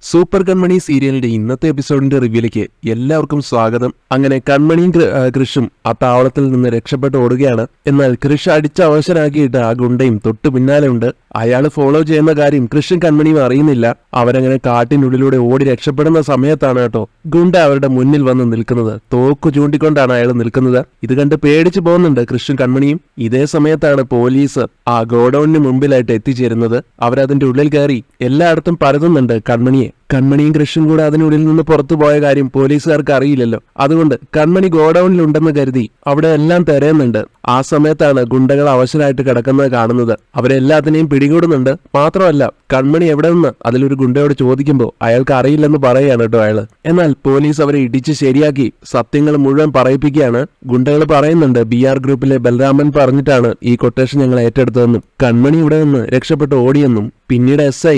Super കൺമണി സീരിയലിന്റെ ഇന്നത്തെ എപ്പിസോഡിന്റെ റിവ്യൂലേക്ക് എല്ലാവർക്കും സ്വാഗതം. അങ്ങനെ കൺമണിയും കൃഷും ആ താവളത്തിൽ നിന്ന് രക്ഷപ്പെട്ട് ഓടുകയാണ്. എന്നാൽ കൃഷ് അടിച്ച അവശനാക്കിയിട്ട് ആ ഗുണ്ടയും തൊട്ടു പിന്നാലെ ഉണ്ട്. അയാൾ ഫോളോ ചെയ്യുന്ന കാര്യം കൃഷും കൺമണിയും അറിയുന്നില്ല. അവരങ്ങനെ കാട്ടിനുള്ളിലൂടെ ഓടി രക്ഷപ്പെടുന്ന സമയത്താണ് കേട്ടോ ഗുണ്ട അവരുടെ മുന്നിൽ വന്ന് നിൽക്കുന്നത്. തോക്കു ചൂണ്ടിക്കൊണ്ടാണ് അയാൾ നിൽക്കുന്നത്. ഇത് കണ്ട് പേടിച്ചു പോകുന്നുണ്ട് കൃഷും കൺമണിയും. ഇതേ സമയത്താണ് പോലീസ് ആ ഗോഡൌണിന് മുമ്പിലായിട്ട് എത്തിച്ചേരുന്നത്. അവരതിന്റെ ഉള്ളിൽ കയറി എല്ലായിടത്തും പരതുന്നുണ്ട് കൺമണിയെ. കൺമണിയും കൃഷും കൂടെ അതിനുള്ളിൽ നിന്ന് പുറത്തു പോയ കാര്യം പോലീസുകാർക്ക് അറിയില്ലല്ലോ. അതുകൊണ്ട് കൺമണി ഗോഡൌണിലുണ്ടെന്ന് കരുതി അവിടെ എല്ലാം തിരയുന്നുണ്ട്. ആ സമയത്താണ് ഗുണ്ടകൾ അവശരായിട്ട് കിടക്കുന്നത് കാണുന്നത്. അവരെല്ലാത്തിനെയും പിടികൂടുന്നുണ്ട്. മാത്രമല്ല കൺമണി എവിടെ നിന്ന് അതിലൊരു ഗുണ്ടയോട് ചോദിക്കുമ്പോൾ അയാൾക്ക് അറിയില്ലെന്ന് പറയുകയാണ് കേട്ടോ അയാള്. എന്നാൽ പോലീസ് അവരെ ഇടിച്ച് ശരിയാക്കി സത്യങ്ങൾ മുഴുവൻ പറയിപ്പിക്കുകയാണ്. ഗുണ്ടകൾ പറയുന്നുണ്ട് BR ഗ്രൂപ്പിലെ ബലരാമൻ പറഞ്ഞിട്ടാണ് ഈ കൊട്ടേഷൻ ഞങ്ങൾ ഏറ്റെടുത്തതെന്നും കൺമണി ഇവിടെ നിന്ന് രക്ഷപ്പെട്ട് ഓടിയെന്നും പിന്നീട് SI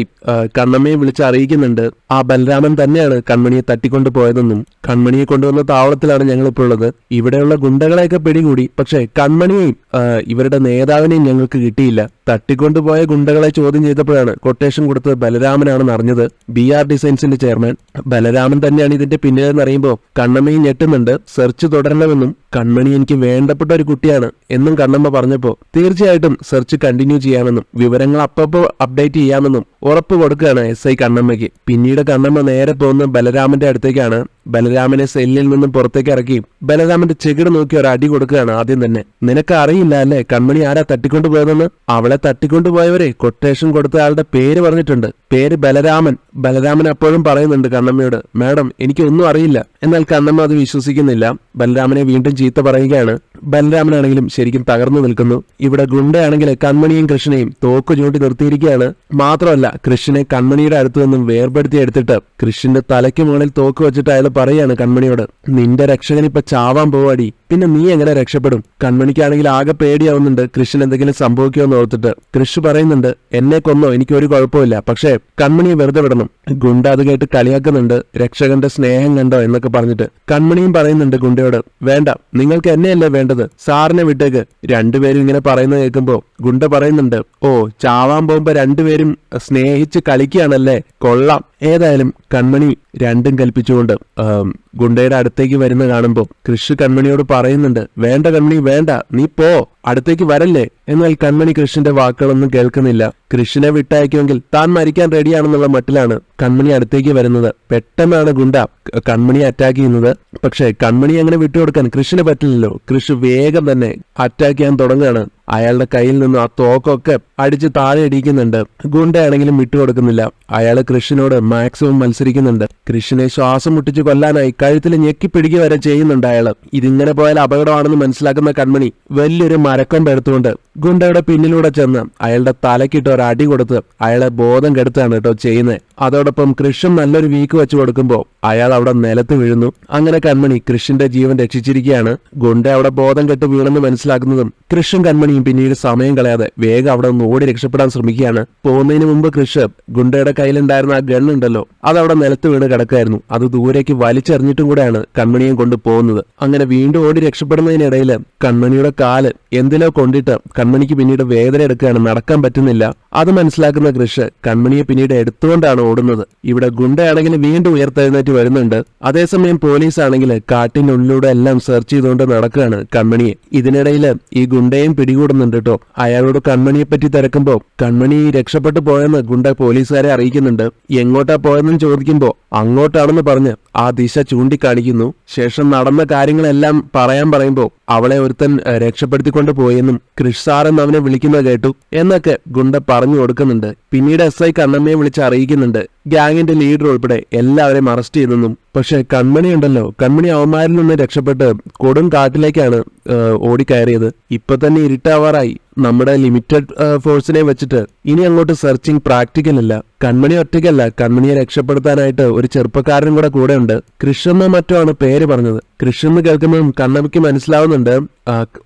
കണ്ണമ്മയെ വിളിച്ച് അറിയിക്കുന്നുണ്ട് ആ ബലരാമൻ തന്നെയാണ് കൺമണിയെ തട്ടിക്കൊണ്ടു പോയതെന്നും കൺമണിയെ കൊണ്ടുവന്ന താവളത്തിലാണ് ഞങ്ങളിപ്പോൾ ഉള്ളത്. ഇവിടെയുള്ള ഗുണ്ടകളെയൊക്കെ പിടികൂടി. പക്ഷെ കൺമണിയെയും ഇവരുടെ നേതാവിനെയും ഞങ്ങൾക്ക് കിട്ടിയില്ല. തട്ടിക്കൊണ്ടുപോയ ഗുണ്ടകളെ ചോദ്യം ചെയ്തപ്പോഴാണ് കൊട്ടേഷൻ കൊടുത്തത് ബലരാമനാണെന്ന് അറിഞ്ഞത്. BR ഡിസൈൻസിന്റെ ചെയർമാൻ ബലരാമൻ തന്നെയാണ് ഇതിന്റെ പിന്നിലെന്ന് അറിയുമ്പോൾ കണ്ണമ്മയും ഞെട്ടുന്നുണ്ട്. സെർച്ച് തുടരണമെന്നും കൺമണി എനിക്ക് വേണ്ടപ്പെട്ട ഒരു കുട്ടിയാണ് എന്നും കണ്ണമ്മ പറഞ്ഞപ്പോ തീർച്ചയായിട്ടും സെർച്ച് കണ്ടിന്യൂ ചെയ്യാമെന്നും വിവരങ്ങൾ അപ്പപ്പോ അപ്ഡേറ്റ് ചെയ്യാമെന്നും ഉറപ്പ് കൊടുക്കുകയാണ് SI കണ്ണമ്മയ്ക്ക്. പിന്നീട് കണ്ണമ്മ നേരെ പോകുന്ന ബലരാമന്റെ അടുത്തേക്കാണ്. ബലരാമനെ സെല്ലിൽ നിന്നും പുറത്തേക്ക് ഇറക്കി ബലരാമന്റെ ചെകിട് നോക്കി ഒരു അടി കൊടുക്കുകയാണ്. ആദ്യം തന്നെ നിനക്ക് അറിയില്ല അല്ലേ കൺമണി ആരാ തട്ടിക്കൊണ്ടുപോയതെന്ന്? അവളെ തട്ടിക്കൊണ്ടുപോയവരെ കൊട്ടേഷൻ കൊടുത്ത ആളുടെ പേര് പറഞ്ഞിട്ടുണ്ട്. പേര് ബലരാമൻ. ബലരാമൻ അപ്പോഴും പറയുന്നുണ്ട് കണ്ണമ്മയോട്, മാഡം എനിക്കൊന്നും അറിയില്ല. എന്നാൽ കണ്ണമ്മ അത് വിശ്വസിക്കുന്നില്ല. ബലരാമനെ വീണ്ടും ചീത്ത പറയുകയാണ്. ബലരാമനാണെങ്കിലും ശരിക്കും തകർന്നു നിൽക്കുന്നു. ഇവിടെ ഗുണ്ടയാണെങ്കിൽ കൺമണിയും കൃഷ്ണനെയും തോക്ക് ചൂണ്ടി നിർത്തിയിരിക്കുകയാണ്. മാത്രമല്ല കൃഷ്ണനെ കൺമണിയുടെ അടുത്തു നിന്നും വേർപെടുത്തി എടുത്തിട്ട് കൃഷ്ണന്റെ തലയ്ക്ക് മുകളിൽ തോക്ക് വെച്ചിട്ട് അയാൾ പറയാണ് കൺമണിയോട്, നിന്റെ രക്ഷകൻ ഇപ്പൊ ചാവാൻ പോവാടി, പിന്നെ നീ എങ്ങനെ രക്ഷപ്പെടും? കൺമണിക്കാണെങ്കിൽ ആകെ പേടിയാവുന്നുണ്ട് കൃഷ്ണൻ എന്തെങ്കിലും സംഭവിക്കുമെന്ന് ഓർത്തിട്ട്. കൃഷ് പറയുന്നുണ്ട്, എന്നെ കൊന്നോ എനിക്കൊരു കുഴപ്പമില്ല, പക്ഷേ കൺമണിയെ വെറുതെ വിടണം. ഗുണ്ട അത് കേട്ട് കളിയാക്കുന്നുണ്ട്. രക്ഷകന്റെ സ്നേഹം കണ്ടോ എന്നൊക്കെ പറഞ്ഞിട്ട്. കൺമണിയും പറയുന്നുണ്ട് ഗുണ്ടയോട്, വേണ്ട, നിങ്ങൾക്ക് എന്നെയല്ലേ വേണ്ടത്, സാറിനെ വിട്ടേക്ക്. രണ്ടുപേരും ഇങ്ങനെ പറയുന്നത് കേൾക്കുമ്പോ ഗുണ്ട പറയുന്നുണ്ട്, ഓ ചാവാൻ പോകുമ്പോ രണ്ടുപേരും സ്നേഹിച്ച് കളിക്കുകയാണല്ലേ, കൊള്ളാം. ഏതായാലും കൺമണി രണ്ടും കൽപ്പിച്ചുകൊണ്ട് ഗുണ്ടയുടെ അടുത്തേക്ക് വരുന്ന കാണുമ്പോൾ കൃഷ് കൺമണിയോട് പറയുന്നുണ്ട്, വേണ്ട കൺമണി വേണ്ട, നീ പോ, അടുത്തേക്ക് വരല്ലേ. എന്നാൽ കൺമണി കൃഷിന്റെ വാക്കുകളൊന്നും കേൾക്കുന്നില്ല. കൃഷിനെ വിട്ടയക്കുമെങ്കിൽ താൻ മരിക്കാൻ റെഡിയാണെന്നുള്ള മട്ടിലാണ് കൺമണി അടുത്തേക്ക് വരുന്നത്. പെട്ടെന്നാണ് ഗുണ്ട കൺമണിയെ അറ്റാക്ക് ചെയ്യുന്നത്. പക്ഷെ കൺമണി അങ്ങനെ വിട്ടുകൊടുക്കാൻ കൃഷിന് പറ്റില്ലല്ലോ. കൃഷി വേഗം തന്നെ അറ്റാക്ക് ചെയ്യാൻ തുടങ്ങുകയാണ്. അയാളുടെ കയ്യിൽ നിന്ന് ആ തോക്കൊക്കെ അടിച്ച് താഴെ ഇടിക്കുന്നുണ്ട്. ഗുണ്ടയാണെങ്കിലും വിട്ടുകൊടുക്കുന്നില്ല. അയാള് കൃഷിനോട് മാക്സിമം മത്സരിക്കുന്നുണ്ട്. കൃഷിനെ ശ്വാസം മുട്ടിച്ച് കൊല്ലാനായി കഴുത്തിൽ ഞെക്കിപ്പിടിക്കുക വരെ ചെയ്യുന്നുണ്ട് അയാള്. ഇതിങ്ങനെ പോയാൽ അപകടമാണെന്ന് മനസ്സിലാക്കുന്ന കൺമണി വലിയൊരു മരക്കൊമ്പ് എടുത്തുകൊണ്ട് ഗുണ്ടയുടെ പിന്നിലൂടെ ചെന്ന് അയാളുടെ തലക്കിട്ട് ഒരു അടി കൊടുത്ത് അയാളെ ബോധം കെടുത്താണ് കേട്ടോ ചെയ്യുന്നത്. അതോടൊപ്പം കൃഷും നല്ലൊരു വീക്ക് വെച്ച് കൊടുക്കുമ്പോൾ അയാൾ അവിടെ നിലത്ത് വീഴുന്നു. അങ്ങനെ കൺമണി കൃഷിന്റെ ജീവൻ രക്ഷിച്ചിരിക്കുകയാണ്. ഗുണ്ട അവിടെ ബോധം കെട്ട് വീണെന്ന് മനസ്സിലാക്കുന്നതും കൃഷും കൺമണിയും പിന്നീട് സമയം കളയാതെ വേഗം അവിടെ നിന്ന് ഓടി രക്ഷപ്പെടാൻ ശ്രമിക്കുകയാണ്. പോകുന്നതിന് മുമ്പ് കൃഷ് ഗുണ്ടയുടെ കയ്യിലുണ്ടായിരുന്ന ആ ഗണ്ണുണ്ടല്ലോ, അതവിടെ നിലത്ത് വീണ് കിടക്കായിരുന്നു. അത് ദൂരേക്ക് വലിച്ചെറിഞ്ഞിട്ടും കൂടെയാണ് കൺമണിയും കൊണ്ട് പോകുന്നത്. അങ്ങനെ വീണ്ടും ഓടി രക്ഷപ്പെടുന്നതിനിടയിൽ കൺമണിയുടെ കാല് എന്തിലോ കൊണ്ടിട്ട് കൺമണിക്ക് പിന്നീട് വേദന എടുക്കുകയാണ്. നടക്കാൻ പറ്റുന്നില്ല. അത് മനസ്സിലാക്കുന്ന കൃഷ് കൺമണിയെ പിന്നീട് എടുത്തുകൊണ്ടാണ് ഓടുന്നത്. ഇവിടെ ഗുണ്ടയാണെങ്കിൽ വീണ്ടും ഉയർത്തെഴുന്നേറ്റ് വരുന്നുണ്ട്. അതേസമയം പോലീസ് ആണെങ്കിൽ കാട്ടിനുള്ളിലൂടെ എല്ലാം സെർച്ച് ചെയ്തുകൊണ്ട് നടക്കുകയാണ് കൺമണിയെ. ഇതിനിടയിൽ ഈ ഗുണ്ടയും പിടികൂടുന്നുണ്ട് കേട്ടോ. അയാളോട് കൺമണിയെ പറ്റി തിരക്കുമ്പോ കൺമണി രക്ഷപ്പെട്ടു പോയെന്ന് ഗുണ്ട പോലീസുകാരെ അറിയിക്കുന്നുണ്ട്. എങ്ങോട്ടാ പോയെന്നും ചോദിക്കുമ്പോ അങ്ങോട്ടാണെന്ന് പറഞ്ഞ് ആ ദിശ ചൂണ്ടിക്കാണിക്കുന്നു. ശേഷം നടന്ന കാര്യങ്ങളെല്ലാം പറയാൻ പറയുമ്പോ അവളെ ഒരുത്തൻ രക്ഷപ്പെടുത്തിക്കൊണ്ട് പോയെന്നും കൃഷ് സാറെന്ന് അവനെ വിളിക്കുന്നത് കേട്ടു എന്നൊക്കെ ഗുണ്ട പറഞ്ഞു കൊടുക്കുന്നുണ്ട്. പിന്നീട് SI കണ്ണമ്മയെ വിളിച്ച് അറിയിക്കുന്നുണ്ട് ഗ്യാങ്ങിന്റെ ലീഡർ ഉൾപ്പെടെ എല്ലാവരെയും അറസ്റ്റ് ചെയ്തെന്നും. പക്ഷെ കൺമണി ഉണ്ടല്ലോ, കൺമണി അവന്മാരിൽ നിന്ന് രക്ഷപ്പെട്ട് കൊടും കാട്ടിലേക്കാണ് ഓടിക്കയറിയത്. ഇപ്പൊ തന്നെ ഇരുട്ടാവാറായി. നമ്മുടെ ലിമിറ്റഡ് ഫോഴ്സിനെ വെച്ചിട്ട് ഇനി അങ്ങോട്ട് സെർച്ചിങ് പ്രാക്ടിക്കൽ അല്ല. കൺമണി ഒറ്റയ്ക്കല്ല, കൺമണിയെ രക്ഷപ്പെടുത്താനായിട്ട് ഒരു ചെറുപ്പക്കാരനും കൂടെ ഉണ്ട്. കൃഷ് എന്ന മറ്റോ ആണ് പേര് പറഞ്ഞത്. കൃഷ് എന്ന് കേൾക്കുമ്പോഴും കണ്ണമ്മയ്ക്ക് മനസ്സിലാവുന്നുണ്ട്,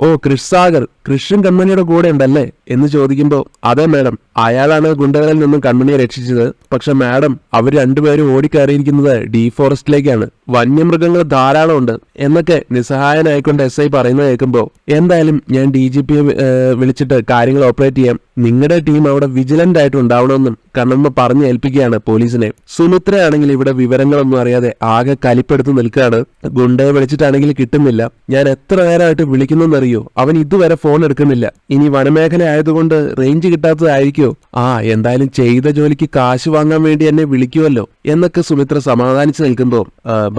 ഓ കൃഷ് സാഗർ, കൃഷും കൺമണിയുടെ കൂടെ ഉണ്ടല്ലേ എന്ന് ചോദിക്കുമ്പോ അതെ മാഡം, അയാളാണ് ഗുണ്ടകളിൽ നിന്നും കൺമണിയെ രക്ഷിച്ചത്. പക്ഷെ മാഡം അവർ രണ്ടുപേരും ഓടിക്കയറിയിരിക്കുന്നത് ഡീഫോറസ്റ്റിലേക്കാണ്. വന്യമൃഗങ്ങൾ ധാരാളം ഉണ്ട് എന്നൊക്കെ നിസ്സഹായനായിക്കൊണ്ട് SI പറയുന്നത് കേൾക്കുമ്പോൾ എന്തായാലും ഞാൻ DGP വിളിച്ചിട്ട് കാര്യങ്ങൾ ഓപ്പറേറ്റ് ചെയ്യാം, നിങ്ങളുടെ ടീം അവിടെ വിജിലന്റ് ആയിട്ട് ഉണ്ടാവണമെന്നും കണ്ണമ്മ പറഞ്ഞു ഏൽപ്പിക്കുകയാണ് പോലീസിനെ. സുമിത്രയാണെങ്കിൽ ഇവിടെ വിവരങ്ങളൊന്നും അറിയാതെ ആകെ കലിപ്പെടുത്ത് നിൽക്കുകയാണ്. ഗുണ്ടയെ വിളിച്ചിട്ടാണെങ്കിൽ കിട്ടുന്നില്ല. ഞാൻ എത്ര നേരമായിട്ട് വിളിക്കുന്നറിയോ, അവൻ ഇതുവരെ ഫോൺ എടുക്കുന്നില്ല. ഇനി വനമേഖല ആയതുകൊണ്ട് റേഞ്ച് കിട്ടാത്തതായിരിക്കോ? എന്തായാലും ചെയ്ത ജോലിക്ക് കാശ് വാങ്ങാൻ വേണ്ടി എന്നെ വിളിക്കുമല്ലോ എന്നൊക്കെ സുമിത്ര സമാധാനിച്ച് നിൽക്കുമ്പോൾ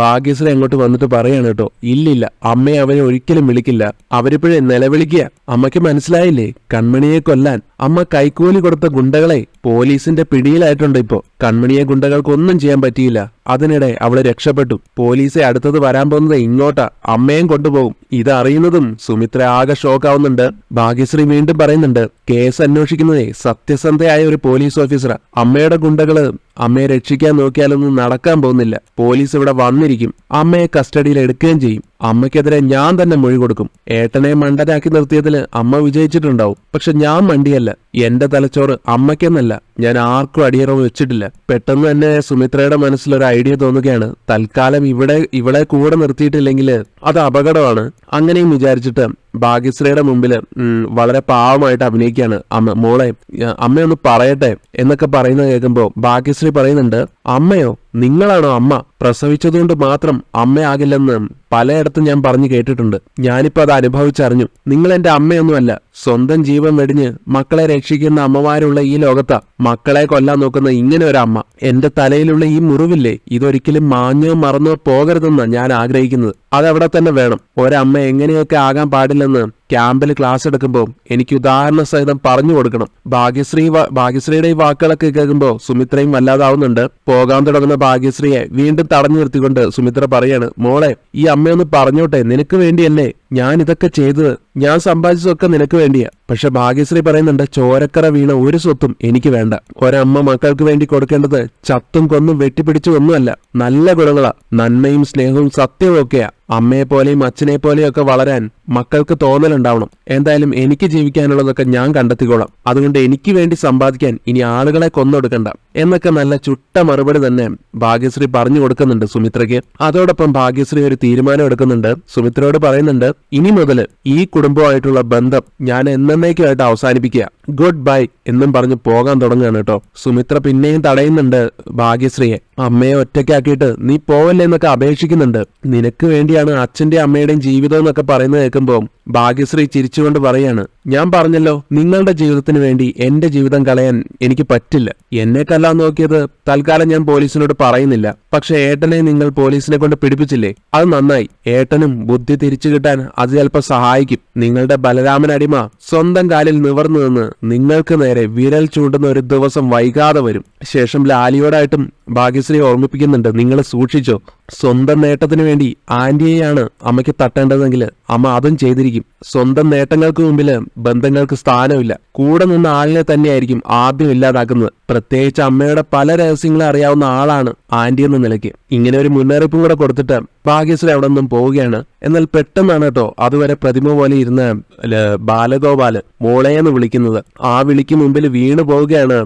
ഭാഗ്യശ്രീ അങ്ങോട്ട് വന്നിട്ട് പറയാണ് കേട്ടോ, ഇല്ലില്ല, അമ്മയെ അവനെ ഒരിക്കലും വിളിക്കില്ല. അവരിപ്പോഴേ നിലവിളിക്കുക. അമ്മയ്ക്ക് മനസ്സിലായില്ലേ, കൺമണിയെ കൊല്ലാൻ അമ്മ കൈക്കൂലി കൊടുത്ത ഗുണ്ടകളെ പോലീസിന്റെ പിടിയിലായിട്ടുണ്ട്. ഇപ്പോ കൺമണിയെ ഗുണ്ടകൾക്കൊന്നും ചെയ്യാൻ പറ്റിയില്ല. അതിനിടെ അവള് രക്ഷപ്പെട്ടു. പോലീസെ അടുത്തത് വരാൻ പോകുന്നത് ഇങ്ങോട്ടാ, അമ്മയും കൊണ്ടുപോകും. ഇതറിയുന്നതും സുമിത്ര ആകെ ഷോക്കാവുന്നുണ്ട്. ഭാഗ്യശ്രീ വീണ്ടും പറയുന്നുണ്ട്, കേസ് അന്വേഷിക്കുന്നതേ സത്യസന്ധയായ ഒരു പോലീസ് ഓഫീസറാ. അമ്മയുടെ ഗുണ്ടകള് അമ്മയെ രക്ഷിക്കാൻ നോക്കിയാലൊന്നും നടക്കാൻ പോകുന്നില്ല. പോലീസ് ഇവിടെ വന്നിരിക്കും, അമ്മയെ കസ്റ്റഡിയിൽ എടുക്കുകയും ചെയ്യും. അമ്മയ്ക്കെതിരെ ഞാൻ തന്നെ മൊഴി കൊടുക്കും. ഏട്ടനെ മണ്ടനാക്കി നിർത്തിയതിൽ അമ്മ വിജയിച്ചിട്ടുണ്ടാവും, പക്ഷെ ഞാൻ മണ്ടിയല്ല. എന്റെ തലച്ചോറ് അമ്മയ്ക്കെന്നല്ല, ഞാൻ ആർക്കും അടിയറവ് വെച്ചിട്ടില്ല. പെട്ടെന്ന് തന്നെ സുമിത്രയുടെ മനസ്സിലൊരു ഐഡിയ തോന്നുകയാണ്. തൽക്കാലം ഇവളെ കൂടെ നിർത്തിയിട്ടില്ലെങ്കിൽ അത് അപകടമാണ്. അങ്ങനെയും വിചാരിച്ചിട്ട് ഭാഗ്യശ്രീയുടെ മുമ്പിൽ വളരെ പാവമായിട്ട് അഭിനയിക്കുകയാണ്. മോളെ, അമ്മയൊന്ന് പറയട്ടെ എന്നൊക്കെ പറയുന്നത് കേൾക്കുമ്പോ ഭാഗ്യശ്രീ പറയുന്നുണ്ട്, അമ്മയോ? നിങ്ങളാണോ അമ്മ? പ്രസവിച്ചതുകൊണ്ട് മാത്രം അമ്മയാകില്ലെന്ന് പലയിടത്തും ഞാൻ പറഞ്ഞു കേട്ടിട്ടുണ്ട്. ഞാനിപ്പോ അത് അനുഭവിച്ചറിഞ്ഞു. നിങ്ങൾ എന്റെ അമ്മയൊന്നുമല്ല. സ്വന്തം ജീവൻ വെടിഞ്ഞ് മക്കളെ രക്ഷിക്കുന്ന അമ്മമാരുള്ള ഈ ലോകത്താ മക്കളെ കൊല്ലാൻ നോക്കുന്ന ഇങ്ങനെ ഒരു അമ്മ. എന്റെ തലയിലുള്ള ഈ മുറിവില്ലേ, ഇതൊരിക്കലും മാഞ്ഞോ മറന്നോ പോകരുതെന്നാ ഞാൻ ആഗ്രഹിക്കുന്നത്. അതവിടെ തന്നെ വേണം. ഒരമ്മ എങ്ങനെയൊക്കെ ആകാൻ പാടില്ലെന്ന് ക്യാമ്പിൽ ക്ലാസ് എടുക്കുമ്പോൾ എനിക്ക് ഉദാഹരണ സഹിതം പറഞ്ഞു കൊടുക്കണം. ഭാഗ്യശ്രീയുടെ ഈ വാക്കുകളൊക്കെ കേൾക്കുമ്പോൾ സുമിത്രയും വല്ലാതാവുന്നുണ്ട്. പോകാൻ തുടങ്ങുന്ന ഭാഗ്യശ്രീയെ വീണ്ടും തടഞ്ഞു നിർത്തിക്കൊണ്ട് സുമിത്ര പറയാണ്, മോളെ, ഈ അമ്മയൊന്ന് പറഞ്ഞോട്ടെ, നിനക്ക് വേണ്ടിയല്ലേ ഞാൻ ഇതൊക്കെ ചെയ്തത്. ഞാൻ സമ്പാദിച്ചതൊക്കെ നിനക്ക് വേണ്ടിയാ. പക്ഷെ ഭാഗ്യശ്രീ പറയുന്നുണ്ട്, ചോരക്കറ വീണ ഒരു സ്വത്തും എനിക്ക് വേണ്ട. ഒരമ്മ മക്കൾക്ക് വേണ്ടി കൊടുക്കേണ്ടത് ചത്തും കൊന്നും വെട്ടിപ്പിടിച്ചു ഒന്നുമല്ല, നല്ല ഗുണങ്ങളാ. നന്മയും സ്നേഹവും സത്യവും ഒക്കെയാ. അമ്മയെ പോലെയും അച്ഛനെ പോലെയും ഒക്കെ വളരാൻ മക്കൾക്ക് തോന്നലുണ്ടാവണം. എന്തായാലും എനിക്ക് ജീവിക്കാനുള്ളതൊക്കെ ഞാൻ കണ്ടെത്തിക്കോളാം. അതുകൊണ്ട് എനിക്ക് വേണ്ടി സമ്പാദിക്കാൻ ഇനി ആളുകളെ കൊന്നൊടുക്കണ്ട എന്നൊക്കെ നല്ല ചുട്ട മറുപടി തന്നെ ഭാഗ്യശ്രീ പറഞ്ഞു കൊടുക്കുന്നുണ്ട് സുമിത്രയ്ക്ക്. അതോടൊപ്പം ഭാഗ്യശ്രീ ഒരു തീരുമാനം എടുക്കുന്നുണ്ട്. സുമിത്രയോട് പറയുന്നുണ്ട്, ഇനി മുതൽ ഈ കുടുംബമായിട്ടുള്ള ബന്ധം ഞാൻ എന്നേക്കുമായിട്ട് അവസാനിപ്പിക്കുക, ഗുഡ് ബൈ എന്നും പറഞ്ഞ് പോകാൻ തുടങ്ങുകയാണ് കേട്ടോ. സുമിത്ര പിന്നെയും തടയുന്നുണ്ട് ഭാഗ്യശ്രീയെ. അമ്മയെ ഒറ്റയ്ക്കാക്കിയിട്ട് നീ പോവല്ലേ എന്നൊക്കെ അപേക്ഷിക്കുന്നുണ്ട്. നിനക്ക് വേണ്ടിയാണ് അച്ഛന്റെ അമ്മയുടെയും ജീവിതം എന്നൊക്കെ പറയുന്നത് കേൾക്കുമ്പോൾ ഭാഗ്യശ്രീ ചിരിച്ചുകൊണ്ട് പറയാണ്, ഞാൻ പറഞ്ഞല്ലോ, നിങ്ങളുടെ ജീവിതത്തിന് വേണ്ടി എന്റെ ജീവിതം കളയാൻ എനിക്ക് പറ്റില്ല. എന്നെ കൊല്ലാൻ നോക്കിയത് തൽക്കാലം ഞാൻ പോലീസിനോട് പറയുന്നില്ല. പക്ഷെ ഏട്ടനെ നിങ്ങൾ പോലീസിനെ കൊണ്ട് പിടിപ്പിച്ചില്ലേ, അത് നന്നായി. ഏട്ടനും ബുദ്ധി തിരിച്ചു കിട്ടാൻ അത് ചിലപ്പോൾ സഹായിക്കും. നിങ്ങളുടെ ബലരാമൻ അടിമ സ്വന്തം കാലിൽ നിവർന്നു നിന്ന് നിങ്ങൾക്ക് നേരെ വിരൽ ചൂണ്ടുന്ന ഒരു ദിവസം വൈകാതെ വരും. ശേഷം ലാലിയോടായിട്ടും ഭാഗ്യശ്രീ ഓർമ്മിപ്പിക്കുന്നുണ്ട്, നിങ്ങൾ സൂക്ഷിച്ചോ. സ്വന്തം നേട്ടത്തിന് വേണ്ടി ആന്റിയെയാണ് അമ്മയ്ക്ക് തട്ടേണ്ടതെങ്കിൽ അമ്മ അതും ചെയ്തിരിക്കും. സ്വന്തം നേട്ടങ്ങൾക്ക് മുമ്പില് ബന്ധങ്ങൾക്ക് സ്ഥാനമില്ല. കൂടെ നിന്ന ആളിനെ തന്നെയായിരിക്കും ആദ്യം ഇല്ലാതാക്കുന്നത്. പ്രത്യേകിച്ച് അമ്മയുടെ പല രഹസ്യങ്ങളും അറിയാവുന്ന ആളാണ് ആന്റി എന്ന നിലയ്ക്ക്. ഇങ്ങനെ ഒരു മുന്നറിയിപ്പും കൂടെ കൊടുത്തിട്ട് ഭാഗ്യശ്രീ അവിടെ നിന്നും പോവുകയാണ്. എന്നാൽ പെട്ടെന്നാണ് കേട്ടോ അതുവരെ പ്രതിമ പോലെ ഇരുന്ന ബാലഗോപാല് മോളെയെന്ന് വിളിക്കുന്നത്. ആ വിളിക്ക് മുമ്പിൽ വീണു പോവുകയാണ്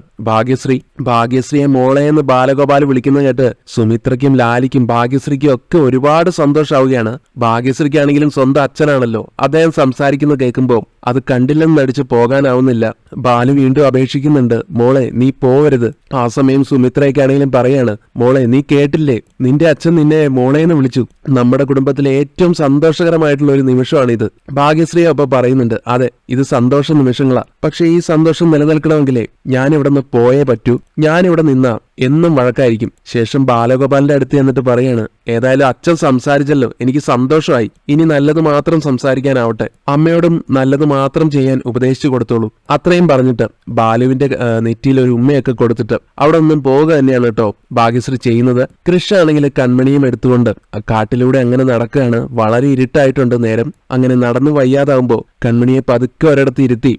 ഭാഗ്യശ്രീയെ മോളെയെന്ന് ബാലഗോപാൽ വിളിക്കുന്നത് കേട്ട് സുമിത്രയ്ക്കും ലാലിക്കും ഭാഗ്യശ്രീക്കും ഒക്കെ ഒരുപാട് സന്തോഷമാവുകയാണ്. ഭാഗ്യശ്രീക്കാണെങ്കിലും സ്വന്തം അച്ഛനാണല്ലോ. അദ്ദേഹം സംസാരിക്കുന്നത് കേൾക്കുമ്പോൾ അത് കണ്ടില്ലെന്ന് നടിച്ച് പോകാനാവുന്നില്ല. ബാലു വീണ്ടും അപേക്ഷിക്കുന്നുണ്ട്, മോളെ നീ പോവരുത്. ആ സമയം സുമിത്രയ്ക്കാണെങ്കിലും പറയാണ്, മോളെ നീ കേട്ടില്ലേ, നിന്റെ അച്ഛൻ നിന്നെ മോളേന്ന് വിളിച്ചു. നമ്മുടെ കുടുംബത്തിലെ ഏറ്റവും സന്തോഷകരമായിട്ടുള്ള ഒരു നിമിഷമാണ് ഇത്. ഭാഗ്യശ്രീ ഒപ്പം പറയുന്നുണ്ട്, അതെ, ഇത് സന്തോഷ നിമിഷങ്ങളാ. പക്ഷെ ഈ സന്തോഷം നിലനിൽക്കണമെങ്കിലേ ഞാനിവിടെ നിന്ന് പോയേ പറ്റൂ. ഞാനിവിടെ നിന്നാ എന്നും വഴക്കായിരിക്കും. ശേഷം ബാലഗോപാലിന്റെ അടുത്ത് ചെന്നിട്ട് പറയാണ്, ഏതായാലും അച്ഛൻ സംസാരിച്ചല്ലോ, എനിക്ക് സന്തോഷമായി. ഇനി നല്ലത് മാത്രം സംസാരിക്കാനാവട്ടെ. അമ്മയോടും നല്ലത് മാത്രം ചെയ്യാൻ ഉപദേശിച്ചു കൊടുത്തോളൂ. അത്രയും പറഞ്ഞിട്ട് ബാലുവിന്റെ നെറ്റിയിൽ ഒരു ഉമ്മയൊക്കെ കൊടുത്തിട്ട് അവിടെ നിന്നും പോവുക തന്നെയാണ് കേട്ടോ ഭാഗ്യശ്രീ ചെയ്യുന്നത്. കൃഷ് ആണെങ്കിൽ കൺമണിയും എടുത്തുകൊണ്ട് കാട്ടിലൂടെ അങ്ങനെ നടക്കുകയാണ്. വളരെ ഇരുട്ടായിട്ടുണ്ട് നേരം. അങ്ങനെ നടന്നു വയ്യാതാവുമ്പോ കൺമണിയെ പതുക്കെ ഒരിടത്ത് ഇരുത്തി,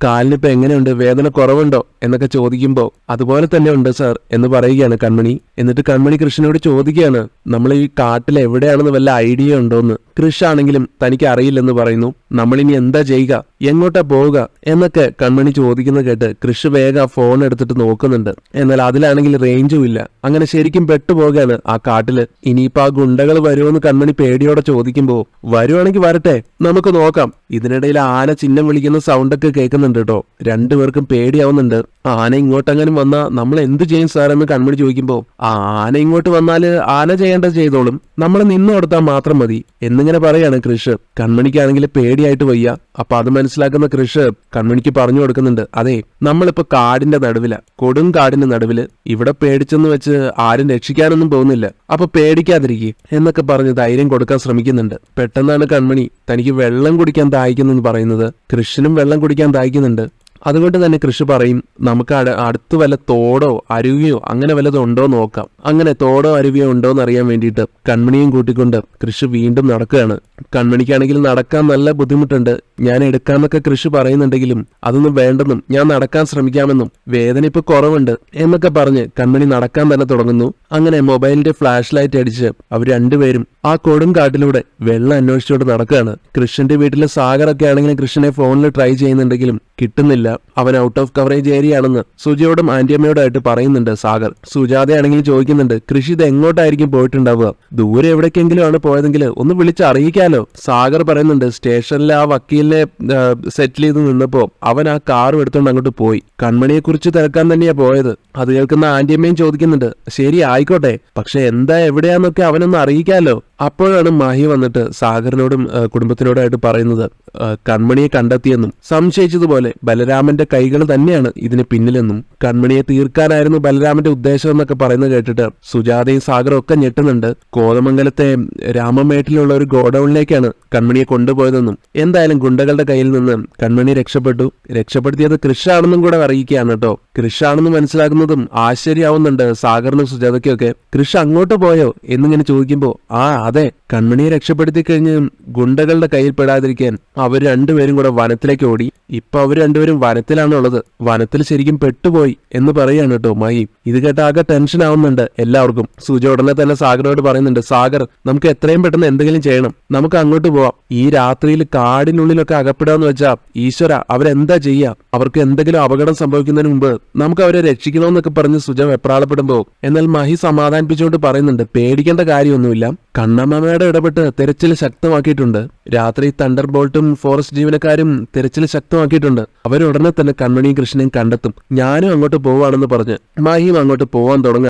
കാലിനിപ്പോ എങ്ങനെയുണ്ട്, വേദന കുറവുണ്ടോ എന്നൊക്കെ ചോദിക്കുമ്പോ അതുപോലെ തന്നെ ഉണ്ട് സാർ എന്ന് പറയുകയാണ് കൺമണി. എന്നിട്ട് കൺമണി കൃഷ്ണനോട് ചോദിക്കുകയാണ്, നമ്മൾ ഈ കാട്ടിൽ എവിടെയാണെന്ന് വല്ല ഐഡിയ ഉണ്ടോന്ന്. കൃഷ് ആണെങ്കിലും തനിക്ക് അറിയില്ലെന്ന് പറയുന്നു. നമ്മളിനി എന്താ ചെയ്യുക, എങ്ങോട്ടാ പോവുക എന്നൊക്കെ കൺമണി ചോദിക്കുന്നത് കേട്ട് കൃഷ് വേഗം ഫോൺ എടുത്തിട്ട് നോക്കുന്നുണ്ട്. എന്നാൽ അതിലാണെങ്കിൽ റേഞ്ചും ഇല്ല. അങ്ങനെ ശരിക്കും പെട്ടുപോകാണ് ആ കാട്ടില്. ഇനിയിപ്പോ ആ ഗുണ്ടകൾ വരുമെന്ന് കൺമണി പേടിയോടെ ചോദിക്കുമ്പോ, വരുവാണെങ്കിൽ വരട്ടെ, നമുക്ക് നോക്കാം. ഇതിനിടയിൽ ആന ചിഹ്നം വിളിക്കുന്ന സൗണ്ടൊക്കെ കേൾക്കുന്നുണ്ട് കേട്ടോ. രണ്ടുപേർക്കും പേടിയാവുന്നുണ്ട്. ആന ഇങ്ങോട്ടെങ്ങാനും വന്നാ നമ്മൾ എന്ത് ചെയ്യും സാറെന്ന് കൺമണി ചോദിക്കുമ്പോ, ആന ഇങ്ങോട്ട് വന്നാല് ആന ചെയ്യേണ്ടത് ചെയ്തോളും, നമ്മൾ നിന്ന് കൊടുത്താൽ മാത്രം മതി എന്നിങ്ങനെ പറയാണ് കൃഷ്. കൺമണിക്കാണെങ്കിൽ പേടിയായിട്ട് വയ്യ. അപ്പൊ അത് മനസ്സിലാക്കുന്ന കൃഷ് കൺമണിക്ക് പറഞ്ഞു കൊടുക്കുന്നുണ്ട്, അതെ, നമ്മളിപ്പോ കാടിന്റെ നടുവില, കൊടും കാടിന്റെ നടുവില്. ഇവിടെ പേടിച്ചെന്ന് വെച്ച് ആരും രക്ഷിക്കാനൊന്നും പോകുന്നില്ല. അപ്പൊ പേടിക്കാതിരിക്കുക എന്നൊക്കെ പറഞ്ഞ് ധൈര്യം കൊടുക്കാൻ ശ്രമിക്കുന്നുണ്ട്. പെട്ടെന്നാണ് കൺമണി തനിക്ക് വെള്ളം കുടിക്കാൻ ദാഹിക്കുന്നെന്ന് പറയുന്നത്. കൃഷിനും വെള്ളം കുടിക്കാൻ ദാഹിക്കുന്നുണ്ട്. അതുകൊണ്ട് തന്നെ കൃഷി പറയും, നമുക്ക് അടുത്ത് വല്ല തോടോ അരുവിയോ അങ്ങനെ വല്ലതും ഉണ്ടോ നോക്കാം. അങ്ങനെ തോടോ അരുവിയോ ഉണ്ടോ എന്ന് അറിയാൻ വേണ്ടിയിട്ട് കൺമണിയും കൂട്ടിക്കൊണ്ട് കൃഷി വീണ്ടും നടക്കുകയാണ്. കൺമണിക്കാണെങ്കിൽ നടക്കാൻ നല്ല ബുദ്ധിമുട്ടുണ്ട്. ഞാൻ എടുക്കാന്നൊക്കെ കൃഷി പറയുന്നുണ്ടെങ്കിലും അതൊന്നും വേണ്ടെന്നും ഞാൻ നടക്കാൻ ശ്രമിക്കാമെന്നും വേദന ഇപ്പൊ കുറവുണ്ട് എന്നൊക്കെ പറഞ്ഞ് കൺമണി നടക്കാൻ തന്നെ തുടങ്ങുന്നു. അങ്ങനെ മൊബൈലിന്റെ ഫ്ലാഷ് ലൈറ്റ് അടിച്ച് അവർ രണ്ടുപേരും ആ കൊടും കാട്ടിലൂടെ വെള്ളം അന്വേഷിച്ചുകൊണ്ട് നടക്കുകയാണ്. കൃഷ്ണന്റെ വീട്ടിലെ സാഗറൊക്കെ ആണെങ്കിലും കൃഷ്ണനെ ഫോണിൽ ട്രൈ ചെയ്യുന്നുണ്ടെങ്കിലും കിട്ടുന്നില്ല. അവൻ ഔട്ട് ഓഫ് കവറേജ് ഏരിയ ആണെന്ന് സുജയോടും ആന്റിയമ്മയോടായിട്ട് പറയുന്നുണ്ട് സാഗർ. സുജാതയാണെങ്കിൽ ചോദിക്കുന്നുണ്ട്, കൃഷി ഇത് എങ്ങോട്ടായിരിക്കും പോയിട്ടുണ്ടാവുക, ദൂരെ എവിടേക്കെങ്കിലും ആണ് പോയതെങ്കിൽ ഒന്ന് വിളിച്ച് അറിയിക്കാലോ. സാഗർ പറയുന്നുണ്ട്, സ്റ്റേഷനിലെ ആ വക്കീലിനെ സെറ്റിൽ ചെയ്ത് നിന്നപ്പോ അവൻ ആ കാറും എടുത്തോണ്ട് അങ്ങോട്ട് പോയി. കൺമണിയെ കുറിച്ച് തിരക്കാൻ തന്നെയാ പോയത്. അത് കേൾക്കുന്ന ആന്റിയമ്മയും ചോദിക്കുന്നുണ്ട്, ശരി ആയിക്കോട്ടെ, പക്ഷെ എന്താ എവിടെയാന്നൊക്കെ അവനൊന്ന് അറിയിക്കാലോ. അപ്പോഴാണ് മാഹി വന്നിട്ട് സാഗറിനോടും കുടുംബത്തിനോടായിട്ട് പറയുന്നത്, കൺമണിയെ കണ്ടെത്തിയെന്നും സംശയിച്ചതുപോലെ ബലരാമന്റെ കൈകൾ തന്നെയാണ് ഇതിന് പിന്നിലെന്നും കൺമണിയെ തീർക്കാനായിരുന്നു ബലരാമന്റെ ഉദ്ദേശം എന്നൊക്കെ പറയുന്നത് കേട്ടിട്ട് സുജാതയും സാഗറും ഒക്കെ ഞെട്ടുന്നുണ്ട്. കോതമംഗലത്തെ രാമമേട്ടിലുള്ള ഒരു ഗോഡൌണിലേക്കാണ് കൺമണിയെ കൊണ്ടുപോയതെന്നും എന്തായാലും ഗുണ്ടകളുടെ കയ്യിൽ നിന്ന് കൺമണി രക്ഷപ്പെടുത്തിയത് കൃഷാണെന്നും കൂടെ അറിയിക്കുകയാണ് കേട്ടോ. കൃഷാണെന്ന് മനസ്സിലാക്കുന്നതും ആശ്ചര്യമാവുന്നുണ്ട് സാഗറിനും സുജാതയ്ക്കും ഒക്കെ. കൃഷ് അങ്ങോട്ട് പോയോ എന്നിങ്ങനെ ചോദിക്കുമ്പോ, അതെ, കൺമണിയെ രക്ഷപ്പെടുത്തി കഴിഞ്ഞ് ഗുണ്ടകളുടെ കയ്യിൽ പെടാതിരിക്കാൻ അവർ രണ്ടുപേരും കൂടെ വനത്തിലേക്ക് ഓടി. ഇപ്പൊ അവർ രണ്ടുപേരും വനത്തിലാണുള്ളത്. വനത്തിൽ ശരിക്കും പെട്ടുപോയി എന്ന് പറയാണ് കേട്ടോ മായി. ഇത് കേട്ട ആകെ ടെൻഷൻ ആവുന്നുണ്ട് എല്ലാവർക്കും. സുജ ഉടനെ തന്നെ സാഗറിനോട് പറയുന്നുണ്ട്, സാഗർ, നമുക്ക് എത്രയും പെട്ടെന്ന് എന്തെങ്കിലും ചെയ്യണം, നമുക്ക് അങ്ങോട്ട് പോവാം. ഈ രാത്രിയിൽ കാടിനുള്ളിലൊക്കെ അകപ്പെടാന്ന് വെച്ചാ ഈശ്വര അവരെന്താ ചെയ്യാ, അവർക്ക് എന്തെങ്കിലും അപകടം സംഭവിക്കുന്നതിന് മുമ്പ് നമുക്ക് അവരെ രക്ഷിക്കണമെന്നൊക്കെ പറഞ്ഞ് സുജ വെപ്രാളപ്പെടുമ്പോ എന്നാൽ മഹി സമാധാനിപ്പിച്ചുകൊണ്ട് പറയുന്നുണ്ട്, പേടിക്കേണ്ട കാര്യമൊന്നുമില്ല, കണ്ണമ്മയുടെ ഇടപെട്ട് തെരച്ചിൽ ശക്തമാക്കിയിട്ടുണ്ട്. രാത്രി തണ്ടർ ബോൾട്ടും ഫോറസ്റ്റ് ജീവനക്കാരും തെരച്ചിൽ ശക്തമാക്കിയിട്ടുണ്ട്. അവരുടനെ തന്നെ കൺമണിയും കൃഷ്ണനെയും കണ്ടെത്തും. ഞാനും അങ്ങോട്ട് പോവാണെന്ന് പറഞ്ഞ് മാഹിയും അങ്ങോട്ട് പോവാൻ തുടങ്ങുക.